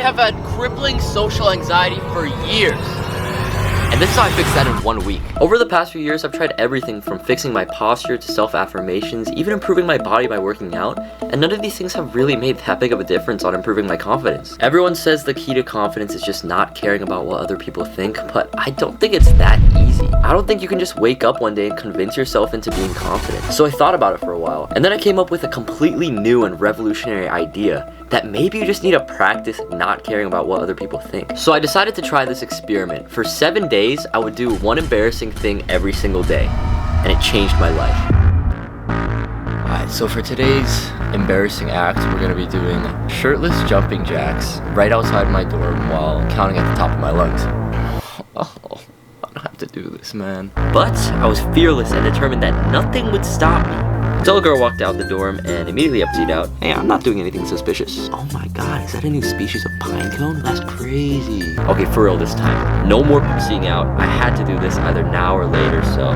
have had crippling social anxiety for years. And this is how I fixed that in 1 week. Over the past few years, I've tried everything from fixing my posture to self-affirmations, even improving my body by working out, and none of these things have really made that big of a difference on improving my confidence. Everyone says the key to confidence is just not caring about what other people think, but I don't think it's that easy. I don't think you can just wake up one day and convince yourself into being confident. So I thought about it for a while, and then I came up with a completely new and revolutionary idea that maybe you just need to practice not caring about what other people think. So I decided to try this experiment. For 7 days, I would do one embarrassing thing every single day, and it changed my life. Alright, so for today's embarrassing act, we're gonna be doing shirtless jumping jacks right outside my dorm while counting at the top of my lungs. Oh, I don't have to do this, man. But I was fearless and determined that nothing would stop me. Until a girl walked out the dorm and immediately emptied out, "Hey, I'm not doing anything suspicious." Oh my god, is that a new species of pine cone? That's crazy. Okay, for real this time. No more seeing out. I had to do this either now or later, so...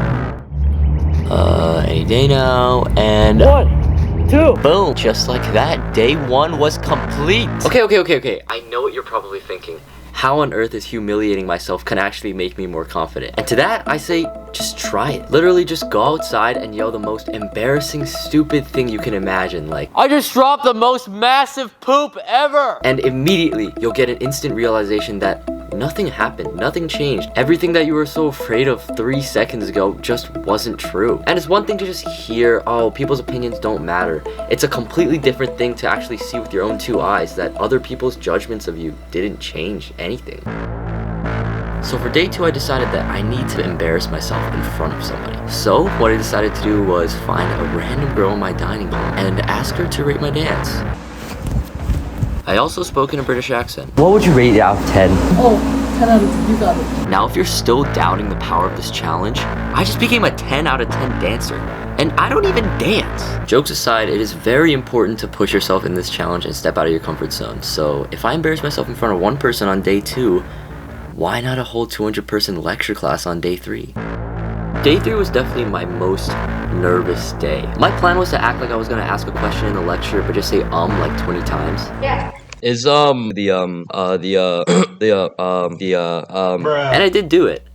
any day now, and... 1, 2, boom! Just like that, day 1 was complete! Okay. I know what you're probably thinking. How on earth is humiliating myself can actually make me more confident? And to that, I say, just try it. Literally just go outside and yell the most embarrassing, stupid thing you can imagine, like, "I just dropped the most massive poop ever!" And immediately, you'll get an instant realization that nothing happened, nothing changed. Everything that you were so afraid of 3 seconds ago just wasn't true. And it's one thing to just hear, oh, people's opinions don't matter. It's a completely different thing to actually see with your own 2 eyes that other people's judgments of you didn't change anything. So for day 2, I decided that I need to embarrass myself in front of somebody. So what I decided to do was find a random girl in my dining hall and ask her to rate my dance. I also spoke in a British accent. What would you rate it out of 10? Oh, 10 out of 10, you got it. Now if you're still doubting the power of this challenge, I just became a 10 out of 10 dancer. And I don't even dance. Jokes aside, it is very important to push yourself in this challenge and step out of your comfort zone. So if I embarrass myself in front of one person on day 2, why not a whole 200-person lecture class on day 3? Day 3 was definitely my most nervous day. My plan was to act like I was gonna ask a question in the lecture, but just say like 20 times. Yeah. Is and I did do it.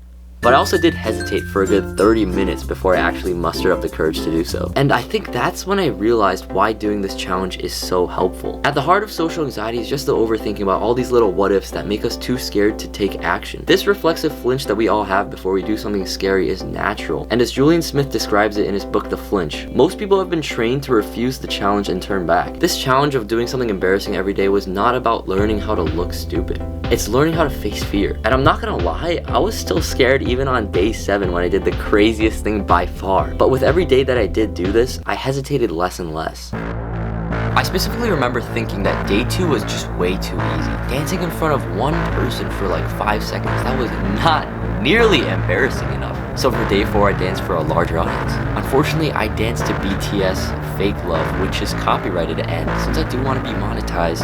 But I also did hesitate for a good 30 minutes before I actually mustered up the courage to do so. And I think that's when I realized why doing this challenge is so helpful. At the heart of social anxiety is just the overthinking about all these little what-ifs that make us too scared to take action. This reflexive flinch that we all have before we do something scary is natural. And as Julian Smith describes it in his book The Flinch, most people have been trained to refuse the challenge and turn back. This challenge of doing something embarrassing every day was not about learning how to look stupid. It's learning how to face fear. And I'm not gonna lie, I was still scared even on day 7 when I did the craziest thing by far. But with every day that I did do this, I hesitated less and less. I specifically remember thinking that day 2 was just way too easy. Dancing in front of one person for like 5 seconds, that was not nearly embarrassing enough. So for day 4, I danced for a larger audience. Unfortunately, I danced to BTS Fake Love, which is copyrighted, and since I do want to be monetized,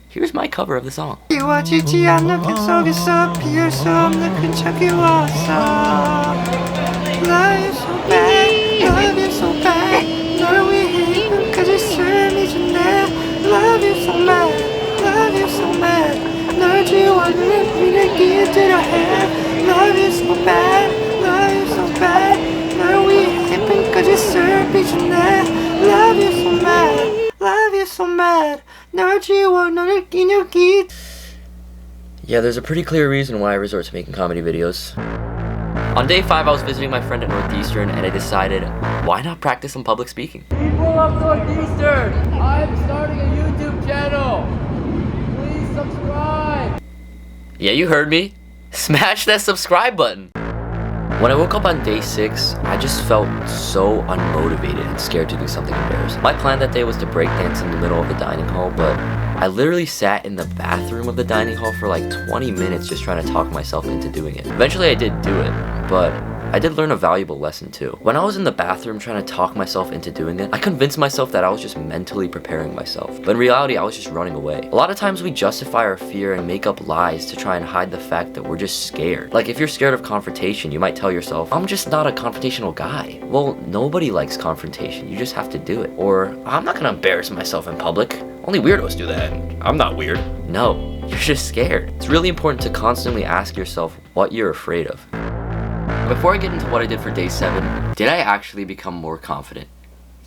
here's my cover of the song. 이루어지지 않는 벽 속에서 피할 수 없는 큰 척이 왔어. Love you so bad, love you so bad. 널 위해 이분까지 삶이 준대. Love you so mad, love you so mad. 널 지워주는 비례기에 들어 해. Love you so bad, love you so bad. 널 위해 이분까지 삶이 준대. Love you so mad, love you so mad. Yeah, there's a pretty clear reason why I resort to making comedy videos. On day 5, I was visiting my friend at Northeastern, and I decided, why not practice some public speaking? People of Northeastern, I'm starting a YouTube channel. Please subscribe. Yeah, you heard me. Smash that subscribe button. When I woke up on day 6, I just felt so unmotivated and scared to do something embarrassing. My plan that day was to breakdance in the middle of the dining hall, but I literally sat in the bathroom of the dining hall for like 20 minutes just trying to talk myself into doing it. Eventually I did do it, but I did learn a valuable lesson too. When I was in the bathroom trying to talk myself into doing it, I convinced myself that I was just mentally preparing myself. But in reality, I was just running away. A lot of times we justify our fear and make up lies to try and hide the fact that we're just scared. Like if you're scared of confrontation, you might tell yourself, I'm just not a confrontational guy. Well, nobody likes confrontation. You just have to do it. Or, I'm not gonna embarrass myself in public. Only weirdos do that. I'm not weird. No, you're just scared. It's really important to constantly ask yourself what you're afraid of. Before I get into what I did for day 7, did I actually become more confident?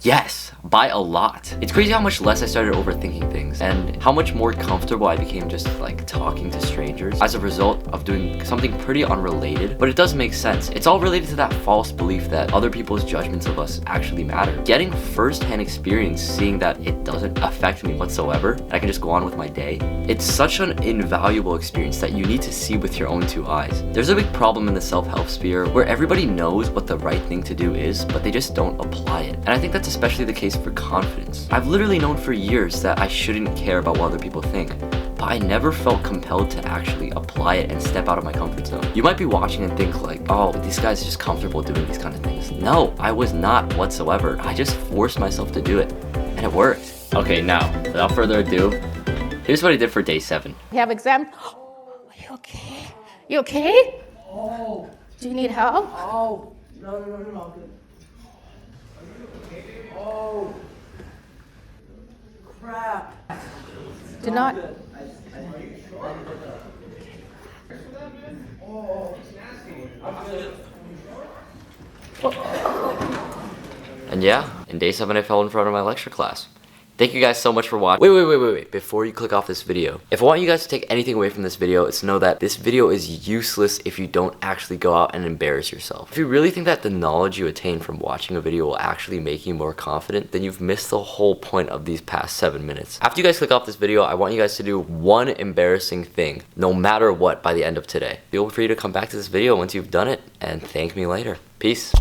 Yes, by a lot. It's crazy how much less I started overthinking things and how much more comfortable I became just like talking to strangers as a result of doing something pretty unrelated, but it does make sense. It's all related to that false belief that other people's judgments of us actually matter. Getting first-hand experience, seeing that it doesn't affect me whatsoever, and I can just go on with my day, it's such an invaluable experience that you need to see with your own 2 eyes. There's a big problem in the self-help sphere where everybody knows what the right thing to do is, but they just don't apply it. And I think that's especially the case for confidence. I've literally known for years that I shouldn't care about what other people think, but I never felt compelled to actually apply it and step out of my comfort zone. You might be watching and think like, oh, these guys are just comfortable doing these kind of things. No, I was not whatsoever. I just forced myself to do it, and it worked. Okay, now, without further ado, here's what I did for day 7. You have exam? Are you okay? You okay? Oh, Do you need help? oh, no, I'm good. Oh, crap. Do not. And yeah, in day 7 I fell in front of my lecture class. Thank you guys so much for watching. Wait. Before you click off this video, if I want you guys to take anything away from this video, it's to know that this video is useless if you don't actually go out and embarrass yourself. If you really think that the knowledge you attain from watching a video will actually make you more confident, then you've missed the whole point of these past 7 minutes. After you guys click off this video, I want you guys to do one embarrassing thing, no matter what, by the end of today. Feel free to come back to this video once you've done it and thank me later. Peace.